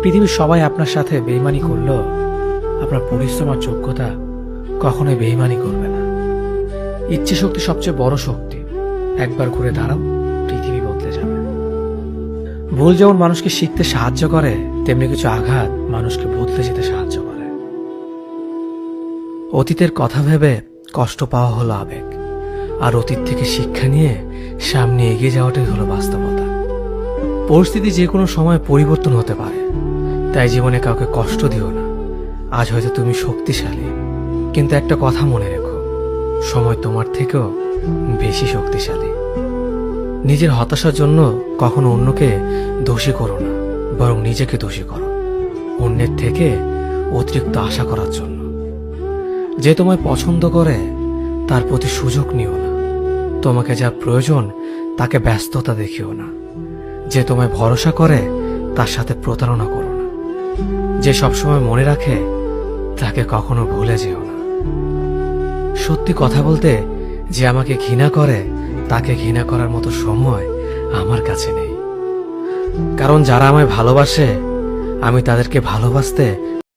পৃথিবীর সবাই আপনার সাথে বেইমানি করলেও আপনার পরিশ্রম আর যোগ্যতা কখনোই বেইমানি করবে না। ইচ্ছে শক্তি সবচেয়ে বড় শক্তি। একবার ঘুরে দাঁড়াও, পৃথিবী বদলে যাবে। ভুল যেমন মানুষকে শিখতে সাহায্য করে, তেমনি কিছু আঘাত মানুষকে বদলে যেতে সাহায্য করে। অতীতের কথা ভেবে কষ্ট পাওয়া হলো আবেগ, আর অতীত থেকে শিক্ষা নিয়ে সামনে এগিয়ে যাওয়াটাই হলো বাস্তবতা। পরিস্থিতি যে কোনো সময় পরিবর্তন হতে পারে, তাই জীবনে কাউকে কষ্ট দিও না। আজ হয়তো তুমি শক্তিশালী, কিন্তু একটা কথা মনে রেখো, সময় তোমার থেকেও বেশি শক্তিশালী। নিজের হতাশার জন্য কখনো অন্যকে দোষী করো না, বরং নিজেকে দোষী করো অন্যের থেকে অতিরিক্ত আশা করার জন্য। যে তোমায় পছন্দ করে তার প্রতি সুযোগ নিও না। তোমাকে যা প্রয়োজন তাকে ব্যস্ততা দেখিও না। যে তোমায় ভরসা করে তার সাথে প্রতারণা করো না। যে সবসময় মনে রাখে তাকে কখনো ভুলে যেও না। সত্যি কথা বলতে, যে আমাকে ঘৃণা করে তাকে ঘৃণা করার মতো সময় আমার কাছে নেই। কারণ যারা আমায় ভালোবাসে, আমি তাদেরকে ভালোবাসতে